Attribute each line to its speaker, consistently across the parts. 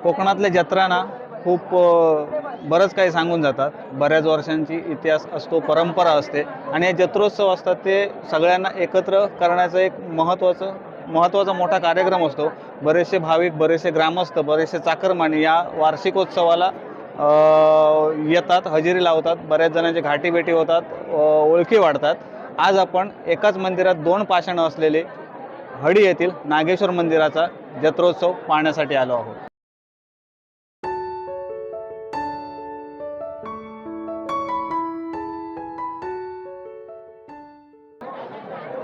Speaker 1: कोकणातल्या जत्रा ना खूप बरंच काही सांगून जातात. बऱ्याच वर्षांची इतिहास असतो, परंपरा असते आणि हे जत्रोत्सव असतात ते सगळ्यांना एकत्र करण्याचं एक महत्त्वाचा मोठा कार्यक्रम असतो. बरेचसे भाविक, बरेचसे ग्रामस्थ, बरेचसे चाकरमानी या वार्षिकोत्सवाला येतात, हजेरी लावतात. बऱ्याच जणांची गाठीभेटी होतात, ओळखी वाढतात. आज आपण एकाच मंदिरात दोन पाषाणं असलेले हडी येथील नागेश्वर मंदिराचा जत्रोत्सव पाहण्यासाठी आलो आहोत.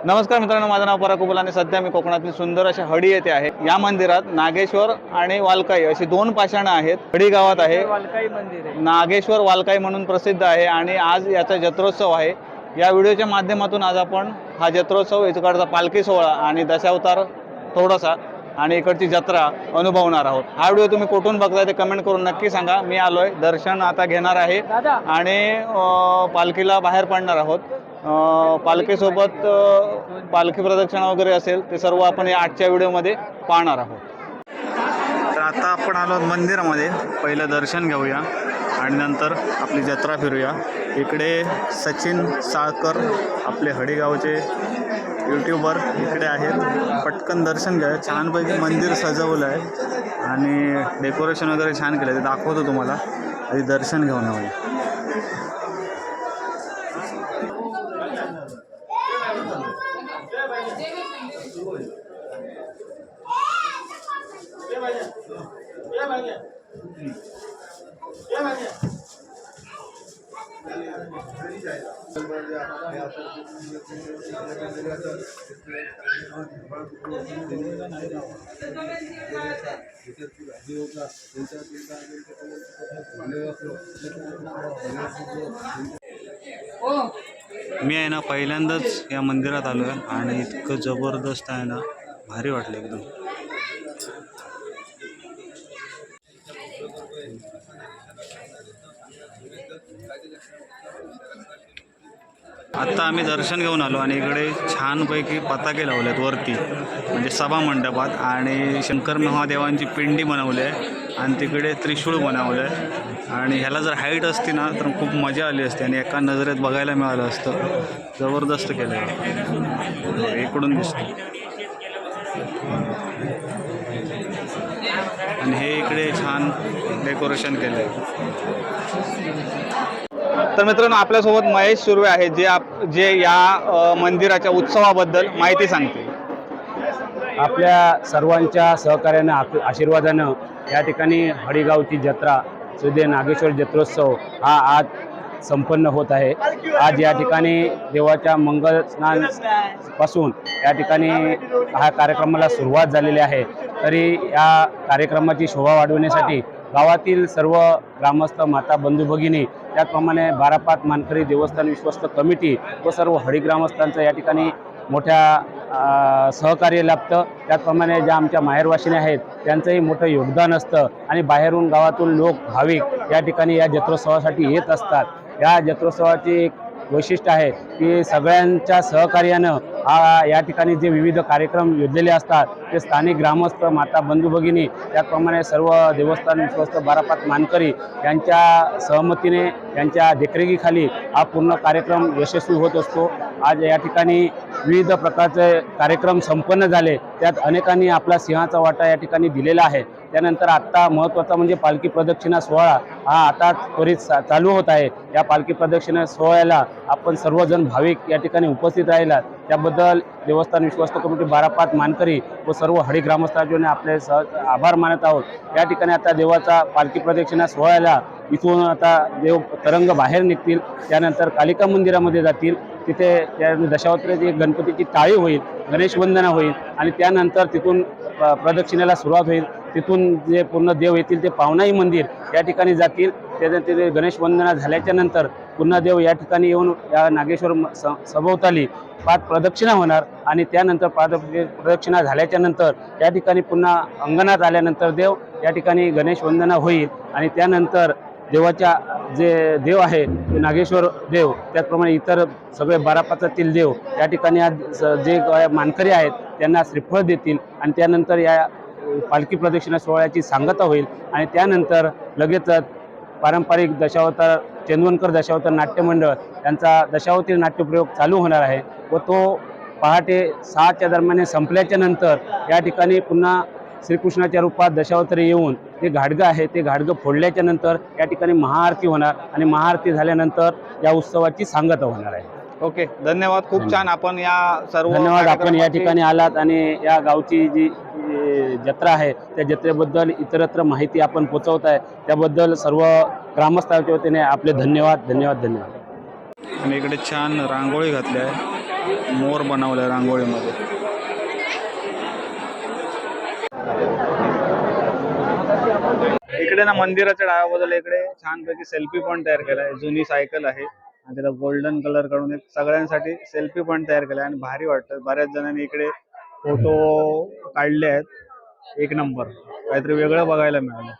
Speaker 1: नमस्कार मित्रांनो, माझं नाव पराग कुबल आणि सध्या मी कोकणातील सुंदर अशा हडी येथे आहे. या मंदिरात नागेश्वर आणि वालकाई अशी दोन पाषाणं आहेत. हडी गावात आहे,
Speaker 2: वालकाई मंदिर आहे.
Speaker 1: नागेश्वर वालकाई म्हणून प्रसिद्ध आहे आणि आज याचा जत्रोत्सव आहे. या व्हिडिओच्या माध्यमातून आज आपण हा जत्रोत्सव, इकडचा पालखी सोहळा आणि दशावतार थोडासा आणि इकडची जत्रा अनुभवणार आहोत. हा व्हिडिओ तुम्ही कुठून बघताय ते कमेंट करून नक्की सांगा. मी आलोय, दर्शन आता घेणार आहे आणि पालखीला बाहेर पडणार आहोत. पालखीसोबत पालखी प्रदक्षिणा वगैरे असेल ते सर्व आपण या आजच्या व्हिडिओमध्ये पाहणार आहोत. तर आता आपण आलो मंदिरामध्ये. पहिलं दर्शन घेऊया आणि नंतर आपली जत्रा फिरूया. इकडे सचिन साळकर आपले हडीगावचे यूट्यूबर इकडे आहेत. पटकन दर्शन घ्या. छानपैकी मंदिर सजवलं आहे आणि डेकोरेशन वगैरे छान केलं. ते दाखवतो तुम्हाला. आधी दर्शन घेऊन येऊया. मी आहे ना पहिल्यांदाच या मंदिरात आलो आहे आणि इतकं जबरदस्त आहे ना, भारी वाटलं एकदम. आत्ता आम्ही दर्शन घेऊन आलो आणि इकडे छानपैकी पताके लावलेत वरती, म्हणजे सभा मंडपात, आणि शंकर महादेवांची पिंडी बनवली आहे आणि तिकडे त्रिशूळ बनवलं आहे. आणि ह्याला जर हाईट असती ना तर खूप मजा आली असते आणि एका नजरेत बघायला मिळालं असतं. जबरदस्त केलं आहे, इकडून दिसतं. आणि हे इकडे छान डेकोरेशन केलं आहे. तर मित्रांनो, आपल्यासोबत महेश सुर्वे आहे जे या मंदिराच्या उत्सवाबद्दल माहिती सांगतील.
Speaker 2: आपल्या सर्वांच्या सहकार्यानं, आशीर्वादानं या ठिकाणी हडीगावची जत्रा, सुदे नागेश्वर जत्रोत्सव हा आज संपन्न होत आहे. आज या ठिकाणी देवाच्या मंगल स्नान पासून या ठिकाणी हा कार्यक्रमाला सुरुवात झालेली आहे. तरी या कार्यक्रमाची शोभा वाढवण्यासाठी गावातील सर्व ग्रामस्थ, माता, बंधू भगिनी, त्याचप्रमाणे बारापात मानकरी देवस्थान विश्वस्त कमिटी व सर्व हडी ग्रामस्थांचं या ठिकाणी मोठ्या सहकार्य लाभतं. त्याचप्रमाणे ज्या आमच्या माहेरवाशिनी आहेत त्यांचंही मोठं योगदान असतं आणि बाहेरून गावातून लोक, भाविक या ठिकाणी या जत्रोत्सवासाठी येत असतात. या जत्रोत्सवाची एक वैशिष्ट्य आहे की सगळ्यांच्या सहकार्यानं या ठिकाणी जे विविध कार्यक्रम योजलेले असतात ते स्थानिक ग्रामस्थ, माता, बंधू भगिनी, त्याचप्रमाणे सर्व देवस्थान विश्वस्त बारापात मानकरी यांच्या सहमतीने, यांच्या देखरेखीखाली हा पूर्ण कार्यक्रम यशस्वी होत असतो. आज या ठिकाणी विविध प्रकारचे कार्यक्रम संपन्न झाले, त्यात अनेकांनी आपला सिंहाचा वाटा या ठिकाणी दिलेला आहे. त्यानंतर आत्ता महत्त्वाचा म्हणजे पालखी प्रदक्षिणा सोहळा हा आता त्वरित चालू होत आहे. या पालखी प्रदक्षिणा सोहळ्याला आपण सर्वजण भाविक या ठिकाणी उपस्थित राहिलात त्याबद्दल देवस्थान विश्वस्त कमिटी बारापात मानकरी व सर्व हडी ग्रामस्थांचे आपले आभार मानत आहोत. या ठिकाणी आता देवाचा पालखी प्रदक्षिणा सोहळ्याला इथून आता देव तरंग बाहेर निघतील, त्यानंतर कालिका मंदिरामध्ये जातील. तिथे दशावताराची गणपतीची टाळी होईल, गणेश वंदना होईल आणि त्यानंतर तिथून प्रदक्षिणेला सुरुवात होईल. तिथून जे पूर्ण देव येतील ते पावनाई मंदिर या ठिकाणी जातील. त्यानंतर गणेश वंदना झाल्याच्या नंतर पुन्हा देव या ठिकाणी येऊन या नागेश्वर सभोवताली 5 प्रदक्षिणा होणार आणि त्यानंतर प्रदक्षिणा झाल्याच्या नंतर या ठिकाणी पुन्हा अंगणात आल्यानंतर देव या ठिकाणी गणेश वंदना होईल आणि त्यानंतर देवाच्या जे देव आहे ते नागेश्वर देव, त्याचप्रमाणे इतर सगळे बारापातातील देव या ठिकाणी आज जे मानकरी आहेत त्यांना श्रीफळ देतील आणि त्यानंतर या पालखी प्रदक्षिणा सोहळ्याची सांगता होईल आणि त्यानंतर लगेचच पारंपरिक दशावतार चंदवनकर दशावतार नाट्य मंडळ यांचा दशावतारी नाट्यप्रयोग चालू होणार आहे व तो पहाटे 6च्या दरम्यान संपल्याच्या नंतर या ठिकाणी पुन्हा श्रीकृष्णाच्या रूपात दशावतारी येऊन जे घाडगं आहे ते घाडगं फोडल्याच्या नंतर या ठिकाणी महाआरती होणार आणि महाआरती झाल्यानंतर या उत्सवाची सांगता होणार आहे.
Speaker 1: ओके, धन्यवाद. खूप छान. आपण या सर्व
Speaker 2: धन्यवाद. आपण या
Speaker 1: कार्यक्रमाची-
Speaker 2: ठिकाणी आलात आणि या गावची जी जत्रा आहे त्या जत्रेबद्दल इतरत्र माहिती आपण पोचवत आहे त्याबद्दल सर्व ग्रामस्थांच्या वतीने आपले धन्यवाद धन्यवाद धन्यवाद.
Speaker 1: आणि इकडे छान रांगोळी घातली आहे, मोर बनवलाय रांगोळीमध्ये. इकडे ना मंदिराच्या डाव्या बाजूला इकडे छानपैकी सेल्फी पॉइंट तयार केला आहे. जुनी सायकल आहे आणि त्याला गोल्डन कलर करून एक सगळ्यांसाठी सेल्फी पॉइंट तयार केला आहे आणि भारी वाटतं. बऱ्याच जणांनी इकडे फोटो काढले आहेत. एक नंबर, काहीतरी वेगळं बघायला मिळालं.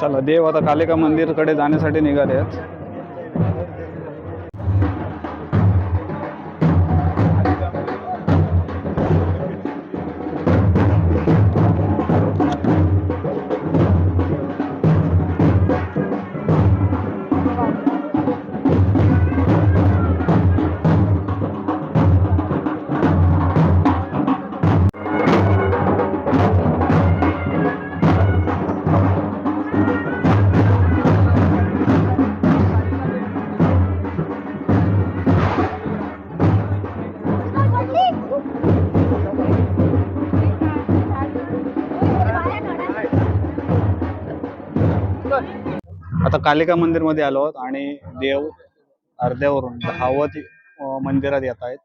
Speaker 1: चला, देव आता कालिका मंदिरकडे जाण्यासाठी निघाले आहेत. आता कालिका मंदिरमध्ये आलो आहोत आणि देव अर्ध्यावरून धावत मंदिरात येत आहेत.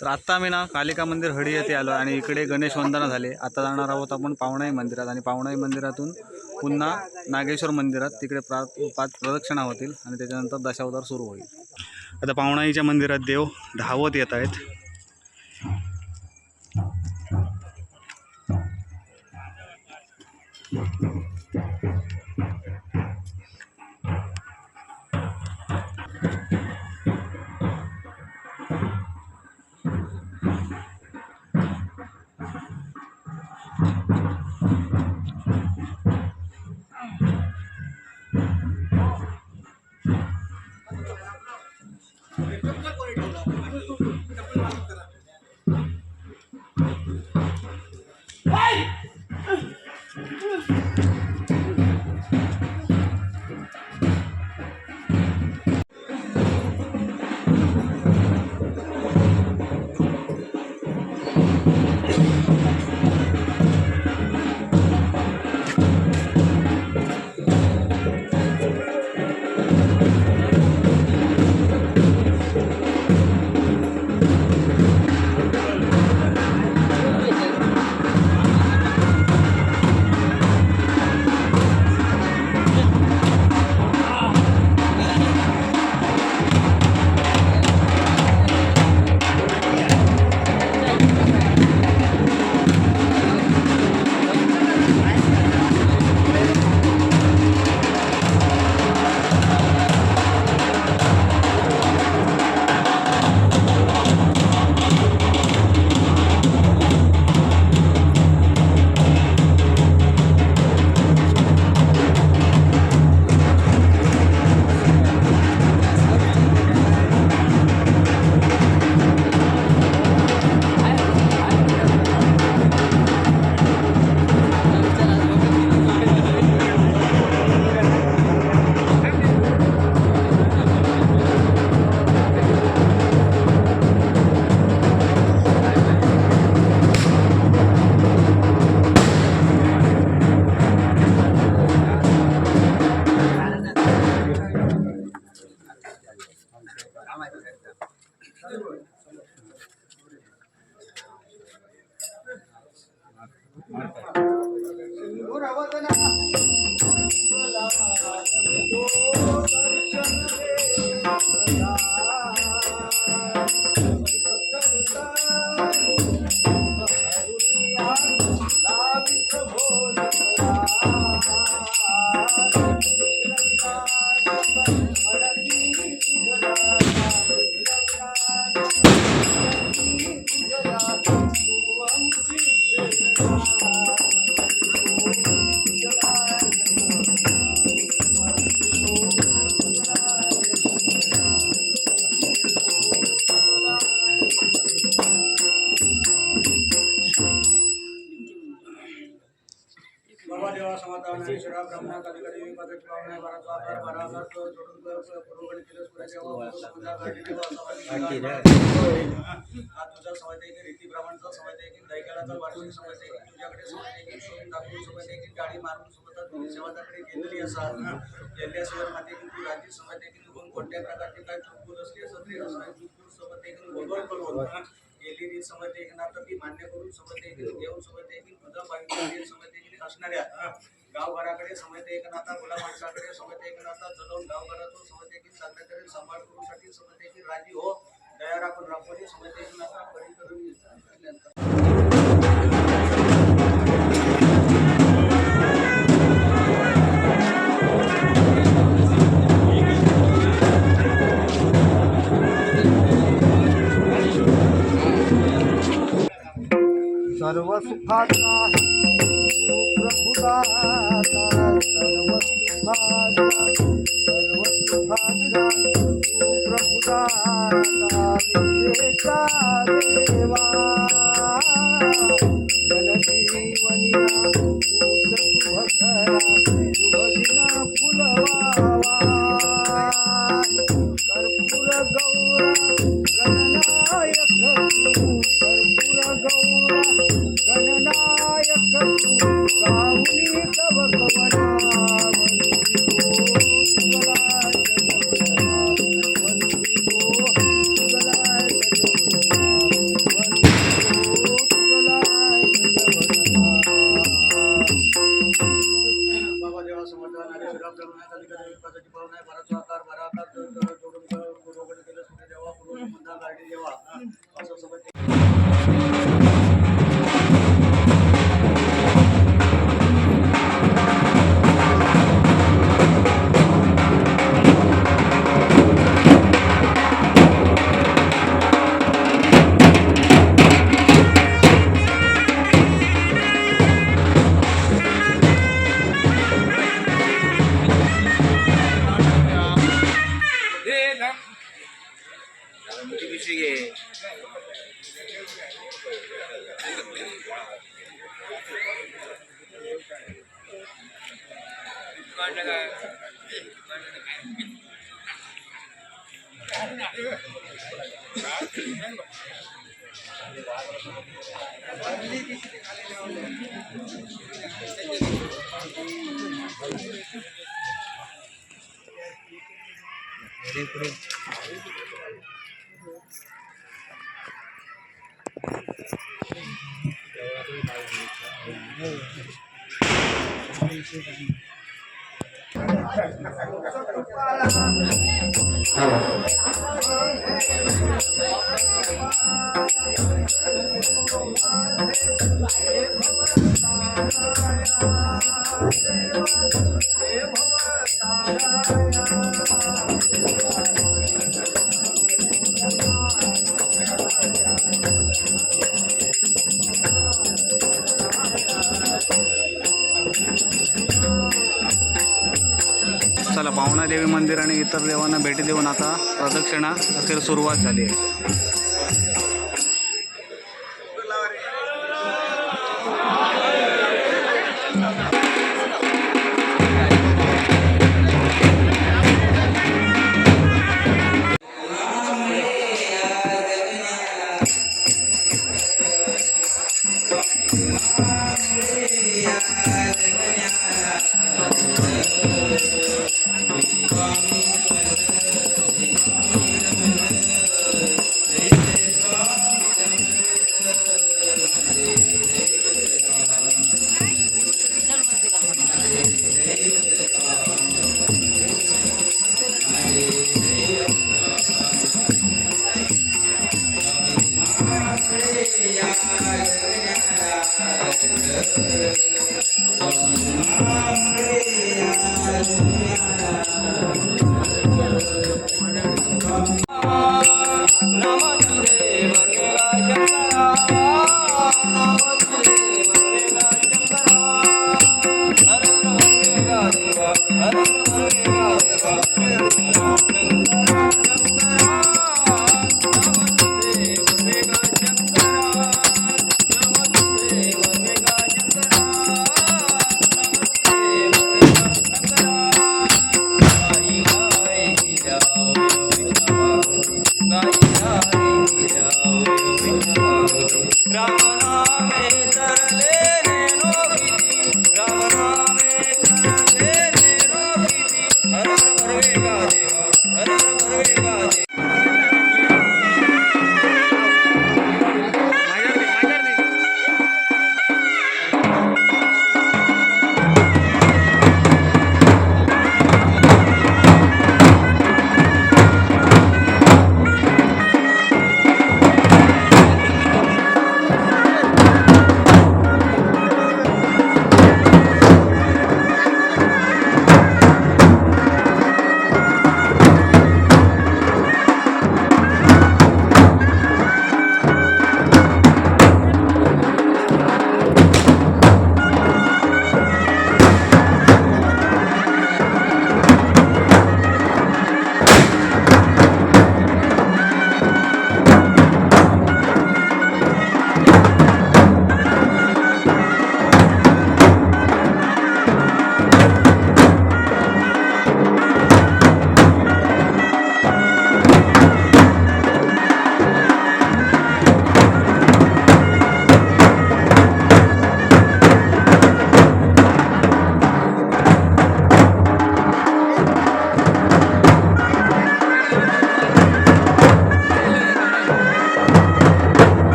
Speaker 1: तर आत्ता आम्ही ना कालिका मंदिर हडी येथे आलो आणि इकडे गणेश वंदना झाले. आता जाणार आहोत आपण पावणाई मंदिरात आणि पावणाई मंदिरातून पुन्हा नागेश्वर मंदिरात. तिकडे 5 प्रदक्षिणा होतील आणि त्याच्यानंतर दशावतार सुरू होईल. आता पावणाईच्या मंदिरात देव धावत येत आहेत.
Speaker 3: बाबा देवा समाधान आणि श्री ब्रह्मा कलिकडी पदच पावणे बाराचा आधार बाराचा जोडून पूर्वकडे केलं सूर्य देवा समजा गाडी देवा तुझा समजते की रीती ब्राह्मणचा समजते की दैकालाचा वार्षिक समजते की तुझ्याकडे समजते की शोधून दाखवून समजते की गाडी मारून समजतात तुम्ही सेवादाकडे गेलेली असाल गेल्या सेवामध्ये की तू राज्य समजते की तू कोणत्या प्रकारचे काय चुकून असली असं ते असं चुकून समजते की गोगोल करून गेलेली समजते की नातं ती मान्य करून समजते की देऊन समजते की तुझा बाईक समजते की असणाऱ्या गावघराकडे समजते एक नाता मुला माणसाकडे समजते एक नाता चलवून गावघरातून समजते की चांगल्याकडे सांभाळ करूसाठी समजते की राजी हो दया राखून राखोनी समजते की नाता बरी करून सर्व सुखाचा प्रभुदाता सर्व सुखाचा प्रभुदाता विद्येचा देवा जनजीवनिया शुभकरा शुभदिना फुलवावा कर्पूर गौरा गणनायक कर्पूर गौरा गणनायक गाऊनी तव कवना बाबा देवा समर्थन आणि श्रीराम पदाची पावना बाराचा आकार बारा आकार जोडून पूर्वकडे केलं सूर्य देवा पूर्व मंदा गाडी देवा असं समजते
Speaker 1: चला पावना देवी मंदिर आणि इतर देवांना भेटी देऊन आता प्रदक्षिणा अखेर सुरुवात झाली आहे.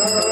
Speaker 4: Hare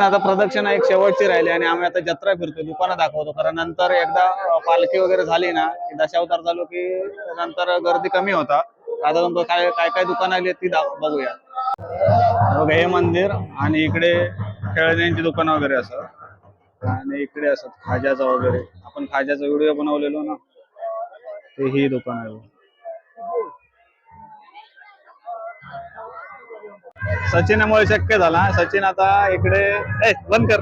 Speaker 1: इकडनं आता प्रदक्षिणा एक शेवटची राहिली आणि आम्ही आता जत्रा फिरतो, दुकानं दाखवतो, कारण नंतर एकदा पालखी वगैरे झाली ना की दशावतार झालो की नंतर गर्दी कमी होता. आता नंतर काय काय काय दुकानं आली ती बघूया. बघा हे मंदिर आणि इकडे खेळण्यांची दुकानं वगैरे असत आणि इकडे असत खाज्याचा वगैरे. आपण खाज्याचा व्हिडिओ बनवलेलो ना, ते ही दुकान आहे. सचिनामुळे शक्य झाला. सचिन आता इकडे बंद कर.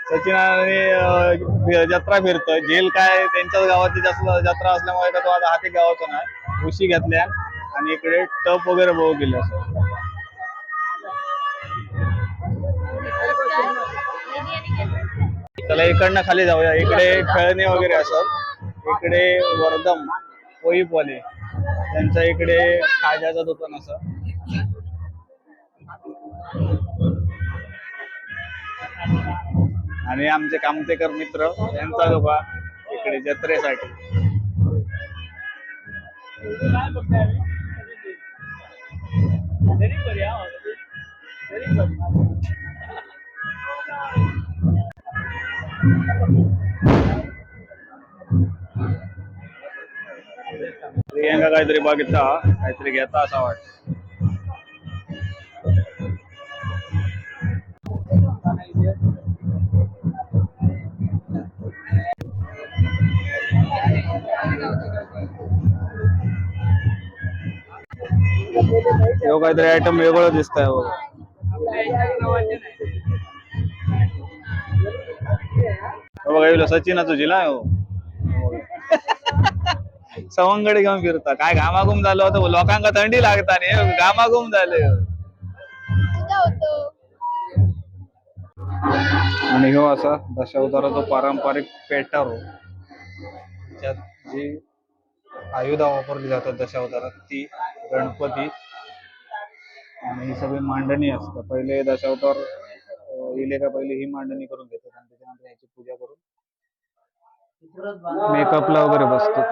Speaker 1: सचिन आणि जत्रा फिरतोय. झेल काय त्यांच्याच गावाची जत्रा असल्यामुळे तो आता हाती गावाचा नाही, उशी घेतल्या आणि इकडे टप वगैरे बघू गेले असं. चला इकडनं खाली जाऊया. इकडे खेळणे वगैरे असत. इकडे वर्धम पोईपवाले त्यांच्या इकडे खाज्याचं दुकान असं. आणि आमचे कामतेकर मित्र यांचा दुकान इकडे जत्रेसाठी. प्रियंका काहीतरी बघितला, काहीतरी घेता असा वाटत. काहीतरी आयटम वेगळं दिसत आहे. बघा सचिनाचं जिला हो सवंगडी घेऊन फिरता. काय घामाघूम झालं होतं, लोकांना थंडी लागता नाही, घामाघूम झाले. आणि हो असा दशावताराचा पारंपरिक पेटारो, ज्यात जी आयुधा वापरली जातात दशावतारात ती गणपती आणि ही सगळी मांडणी असतं. पहिले दशावतार इले का पहिले ही मांडणी करून घेतात आणि त्याच्यानंतर याची पूजा करून मेकअपला वगैरे बसतात.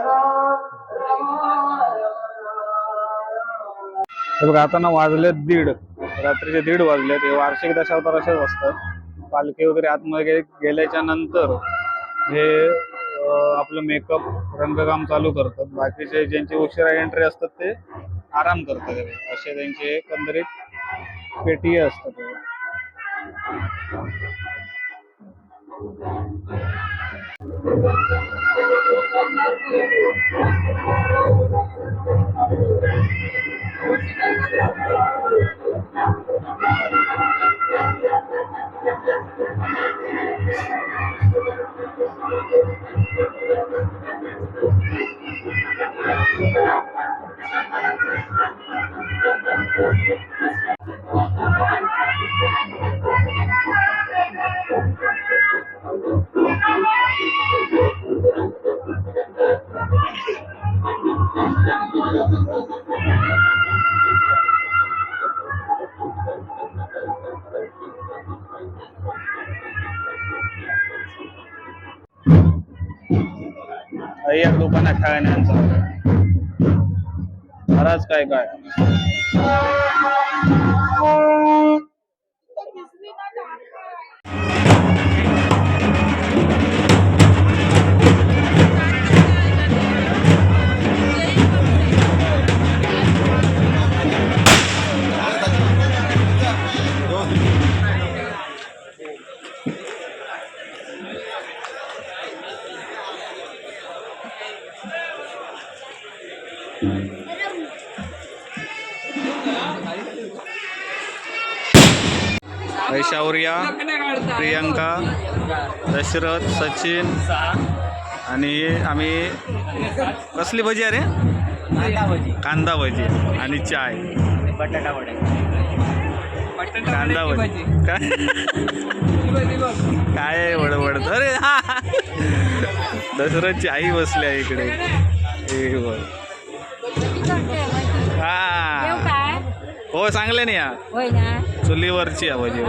Speaker 1: बघा आता ना वाजले 1:30, रात्रीचे 1:30 वाजलेत. हे वार्षिक दशावतार असेच असतात. पालखी वगैरे आतमध्ये गेल्याच्या नंतर हे आपलं मेकअप रंगकाम चालू करतात. बाकीचे ज्यांची उशिरा एंट्री असतात ते आराम करतात. असे त्यांचे एकंदरीत पेटी असतात. एक दुकान आहे खेळण्यांचं. बराच काय काय शौर्या, प्रियंका, दशरथ, सचिन आणि आम्ही कसली भजी अरे कांदा भजी आणि चाय
Speaker 4: बटाटा वडे
Speaker 1: कांदा भजी काय वडवड. अरे हा दशरथची आई बसली आहे इकडे. हा हो चांगले नाही या चुलीवरची भजी.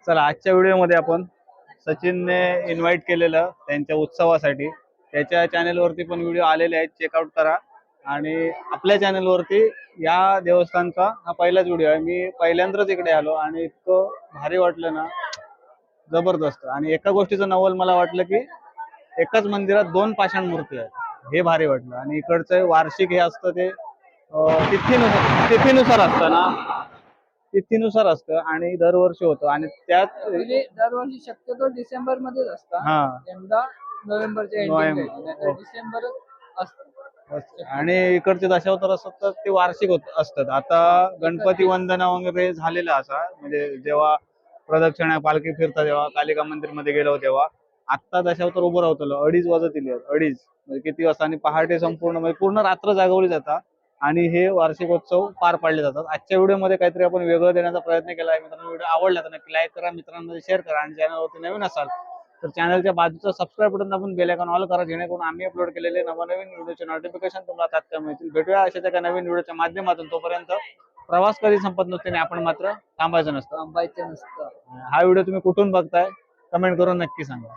Speaker 1: चला, आजच्या व्हिडिओमध्ये आपण सचिनने इन्व्हाइट केलेलं त्यांच्या उत्सवासाठी त्याच्या चॅनेलवरती पण व्हिडिओ आलेले आहेत, चेकआउट करा. आणि आपल्या चॅनेलवरती या देवस्थानचा हा पहिलाच व्हिडिओ आहे. मी पहिल्यांदाच इकडे आलो आणि इतकं भारी वाटलं ना, जबरदस्त. आणि एका गोष्टीचं नवल मला वाटलं की एकाच मंदिरात 2 पाषाण मूर्ती आहेत, हे भारी वाटलं. आणि इकडचं वार्षिक हे असतं ते तिथीनुसार असतं ना, तिथीनुसार असतं आणि दरवर्षी होतं. आणि त्यात
Speaker 4: दरवर्षी शक्यतो डिसेंबर मध्येच असतात.
Speaker 1: हा,
Speaker 4: यंदा नोव्हेंबरच्या
Speaker 1: नोव्हेंबर.
Speaker 4: डिसेंबर असतं.
Speaker 1: आणि इकडचे दशावतार असतात तर ते वार्षिक असतात. आता गणपती वंदना वगैरे झालेलं असा, म्हणजे जेव्हा प्रदक्षिणा पालखी फिरतात तेव्हा कालिका मंदिर मध्ये गेलो तेव्हा आत्ता दशावतार उभं राहतो 2:30 वाजत दिले, 2:30 म्हणजे किती वाजता. आणि पहाटे संपूर्ण म्हणजे पूर्ण रात्र जागवली जातात आणि हे वार्षिकोत्सव पार पाडले जातात. आजच्या व्हिडिओमध्ये काहीतरी आपण वेगळं देण्याचा प्रयत्न केला आहे. मित्रांनो, व्हिडिओ आवडला तर नक्की लाईक करा, मित्रांमध्ये शेअर करा. आणि चॅनलवरती नवीन असाल तर चॅनलच्या बाजूचं सबस्क्राईब बटन दाबून बेल आयकॉन ऑल करा, जेणेकरून आम्ही अपलोड केलेले नवनवीन व्हिडिओचे नोटिफिकेशन तुम्हाला तात्काळ मिळतील. भेटूया अशाच एका नवीन व्हिडिओच्या माध्यमातून. तोपर्यंत प्रवास कधी संपत नसते आणि आपण मात्र थांबायचं नसतं.
Speaker 4: थांबायचं नसतं.
Speaker 1: हा व्हिडिओ तुम्ही कुठून बघताय कमेंट करून नक्की सांगा.